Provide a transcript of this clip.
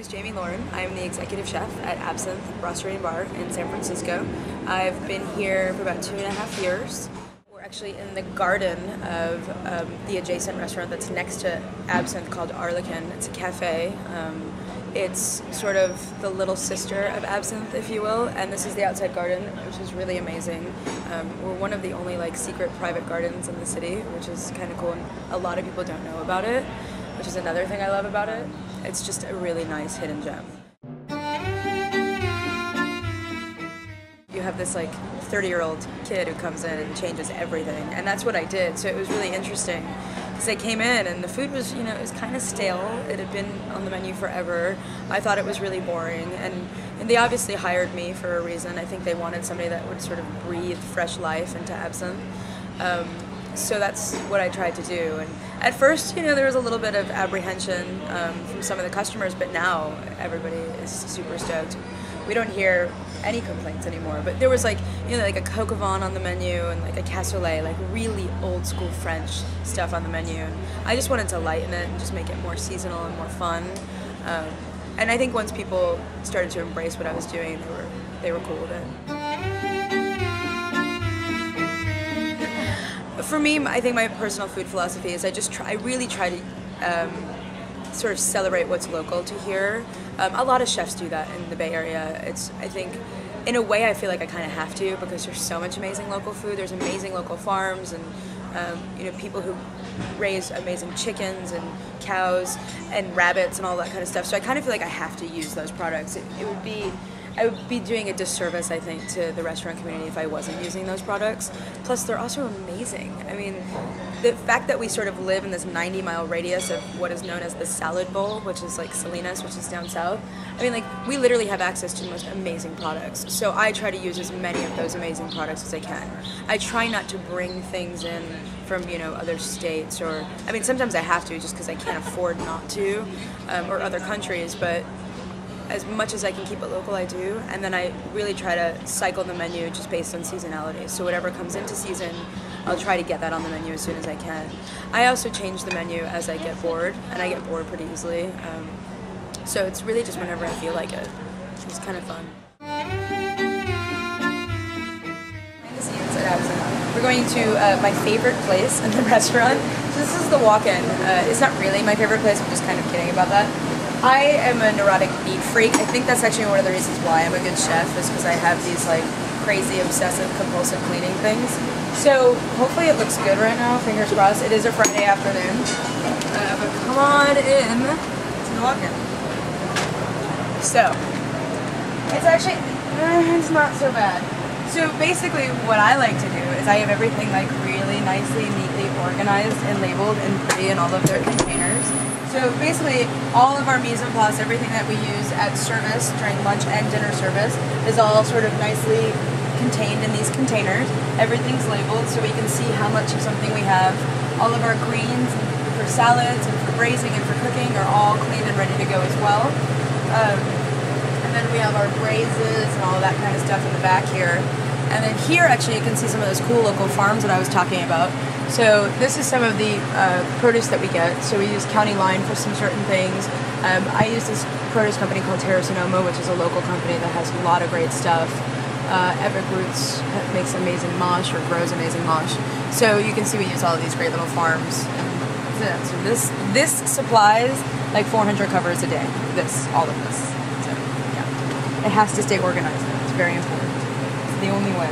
Jamie Lauren. I'm the executive chef at Absinthe Brasserie Bar in San Francisco. I've been here for about 2.5 years. We're actually in the garden of the adjacent restaurant that's next to Absinthe called Arlequin. It's a cafe. It's sort of the little sister of Absinthe, if you will, and this is the outside garden, which is really amazing. We're one of the only secret private gardens in the city, which is kind of cool, and a lot of people don't know about it, which is another thing I love about it. It's just a really nice hidden gem. You have this 30-year-old kid who comes in and changes everything, and that's what I did. So it was really interesting because I came in and the food was, it was kind of stale. It had been on the menu forever. I thought it was really boring, and they obviously hired me for a reason. I think they wanted somebody that would sort of breathe fresh life into Absinthe. So that's what I tried to do. And at first, there was a little bit of apprehension from some of the customers, but now everybody is super stoked. We don't hear any complaints anymore, but there was a coq au vin on the menu and a cassoulet, really old school French stuff on the menu. And I just wanted to lighten it and just make it more seasonal and more fun. And I think once people started to embrace what I was doing, they were cool with it. For me, I think my personal food philosophy is I really try to sort of celebrate what's local to here. A lot of chefs do that in the Bay Area. I think, in a way, I feel like I kind of have to because there's so much amazing local food. There's amazing local farms and people who raise amazing chickens and cows and rabbits and all that kind of stuff. So I kind of feel like I have to use those products. I would be doing a disservice, I think, to the restaurant community if I wasn't using those products. Plus, they're also amazing. I mean, the fact that we sort of live in this 90-mile radius of what is known as the Salad Bowl, which is Salinas, which is down south. I mean, we literally have access to the most amazing products. So I try to use as many of those amazing products as I can. I try not to bring things in from, other states or, sometimes I have to just because I can't afford not to, or other countries, but as much as I can keep it local, I do, and then I really try to cycle the menu just based on seasonality. So whatever comes into season, I'll try to get that on the menu as soon as I can. I also change the menu as I get bored, and I get bored pretty easily. So it's really just whenever I feel like it. It's kind of fun. Behind the scenes at Absinthe, we're going to my favorite place in the restaurant. So this is the walk-in. It's not really my favorite place, I'm just kind of kidding about that. I am a neurotic neat freak. I think that's actually one of the reasons why I'm a good chef is because I have these crazy obsessive compulsive cleaning things. So hopefully it looks good right now, fingers crossed. It is a Friday afternoon. But come on in to the walk-in. So, it's actually, it's not so bad. So basically what I like to do is I have everything really nicely, neatly organized and labeled and pretty in all of their containers. So basically, all of our mise en place, everything that we use at service during lunch and dinner service, is all sort of nicely contained in these containers. Everything's labeled so we can see how much of something we have. All of our greens for salads and for braising and for cooking are all clean and ready to go as well. And then we have our braises and all that kind of stuff in the back here. And then here, actually, you can see some of those cool local farms that I was talking about. So this is some of the produce that we get. So we use county line for some certain things. I use this produce company called Terra Sonoma, which is a local company that has a lot of great stuff. Epic Roots makes amazing mosh or grows amazing mosh. So you can see we use all of these great little farms. So this supplies 400 covers a day. All of this. So yeah, it has to stay organized. It's very important. It's the only way.